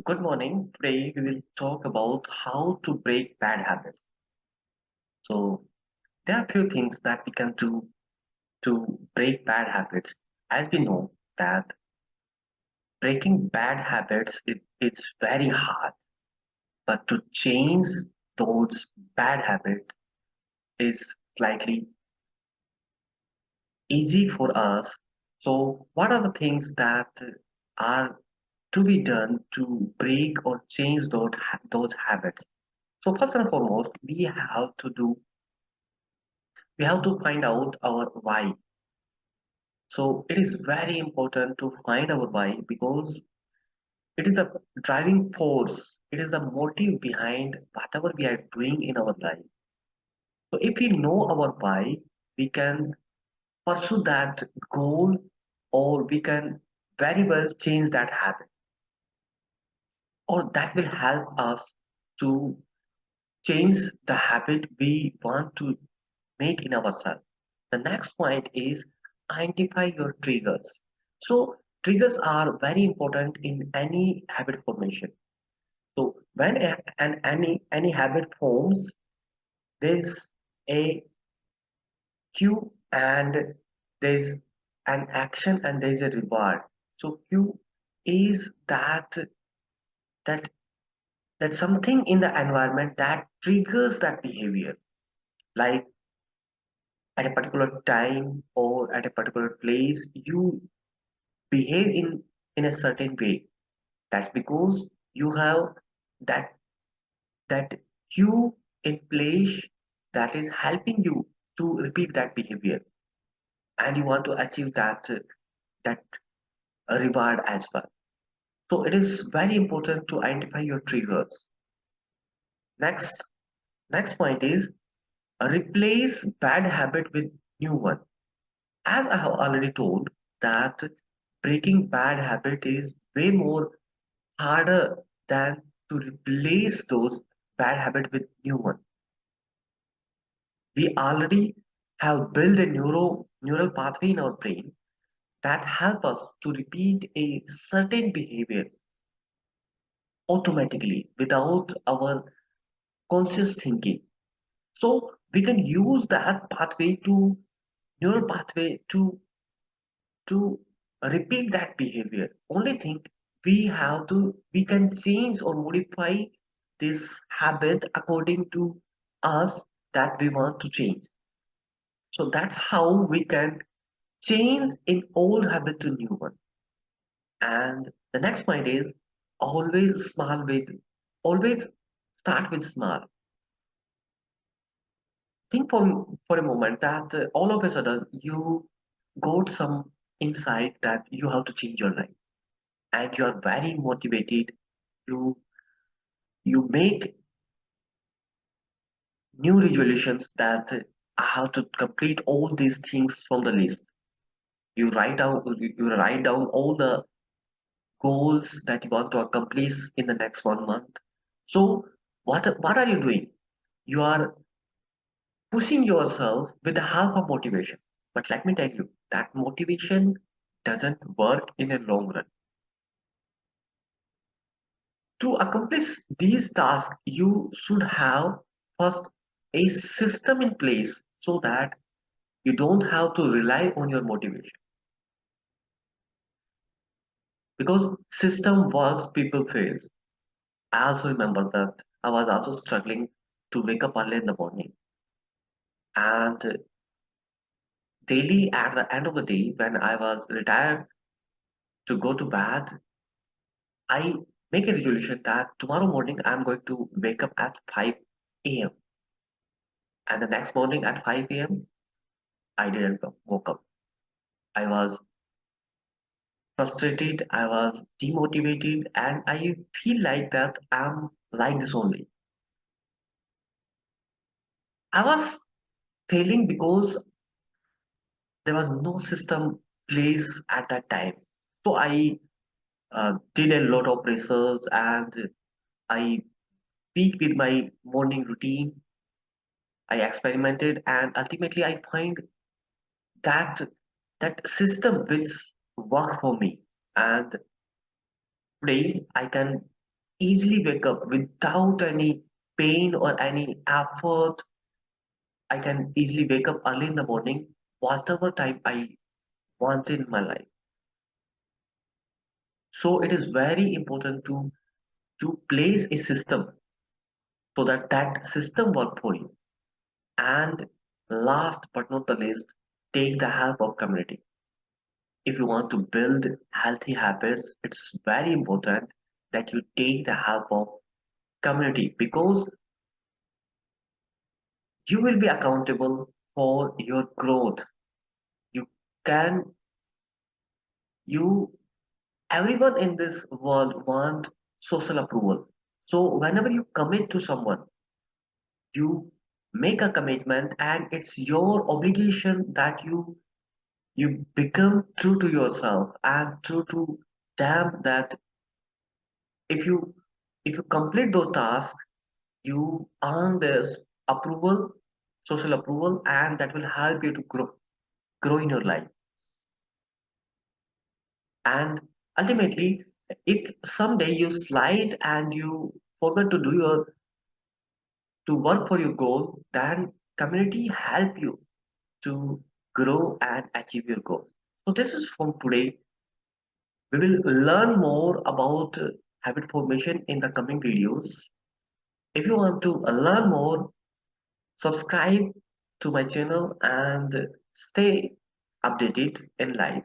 Good morning. Today we will talk about how to break bad habits. So, there are few things that we can do to break bad habits. As we know that breaking bad habits it's very hard, but to change those bad habits is slightly easy for us. So, what are the things that are to be done to break or change those habits? So, first and foremost, we have to find out our why. So it is very important to find our why because it is the driving force, it is the motive behind whatever we are doing in our life. So if we know our why, we can pursue that goal, or we can very well change that habit, or that will help us to change the habit we want to make in ourselves. The next point is identify your triggers. So triggers are very important in any habit formation. So when any habit forms, there's a cue and there's an action and there's a reward. So cue is that that something in the environment that triggers that behavior, like at a particular time or at a particular place you behave in a certain way. That's because you have that that cue in place that is helping you to repeat that behavior, and you want to achieve that reward as well. So it is very important to identify your triggers. Next next point is replace bad habit with new one. As I have already told that breaking bad habit is way more harder than to replace those bad habits with new one. We already have built a neural pathway in our brain that help us to repeat a certain behavior automatically without our conscious thinking. So we can use that pathway to neural pathway to repeat that behavior. Only thing we can change or modify this habit according to us that we want to change. So that's how we can change an old habit to new one. And the next point is always small with always start with small. Think for a moment that all of a sudden you got some insight that you have to change your life and you are very motivated. You you make new resolutions that I have to complete all these things from the list. You write down all the goals that you want to accomplish in the next 1 month. So what are you doing? You are pushing yourself with the help of motivation. But let me tell you that motivation doesn't work in a long run. To accomplish these tasks, you should have first a system in place so that you don't have to rely on your motivation. Because system works, people fail. I also remember that I was also struggling to wake up early in the morning. And daily at the end of the day, when I was retired to go to bed, I make a resolution that tomorrow morning I'm going to wake up at 5 a.m. And the next morning at 5 a.m., I didn't woke up. I was frustrated, I was demotivated, and I feel like that I'm like this only. I was failing because there was no system place at that time. So I did a lot of research and I peaked with my morning routine. I experimented and ultimately I find that that system which worked for me. And today I can easily wake up without any pain or any effort. I can easily wake up early in the morning, whatever time I want in my life. So it is very important to place a system so that that system work for you. And last but not the least, take the help of community. If you want to build healthy habits, it's very important that you take the help of community because you will be accountable for your growth. You can, you, everyone in this world want social approval. So whenever you commit to someone, you make a commitment and it's your obligation that you become true to yourself and true to them that if you if you complete those tasks, you earn this approval, social approval, and that will help you to grow in your life. And ultimately, if someday you slide and you forget to do your to work for your goal, then community help you to grow and achieve your goal. So this is from today. We will learn more about habit formation in the coming videos. If you want to learn more, subscribe to my channel and stay updated in life.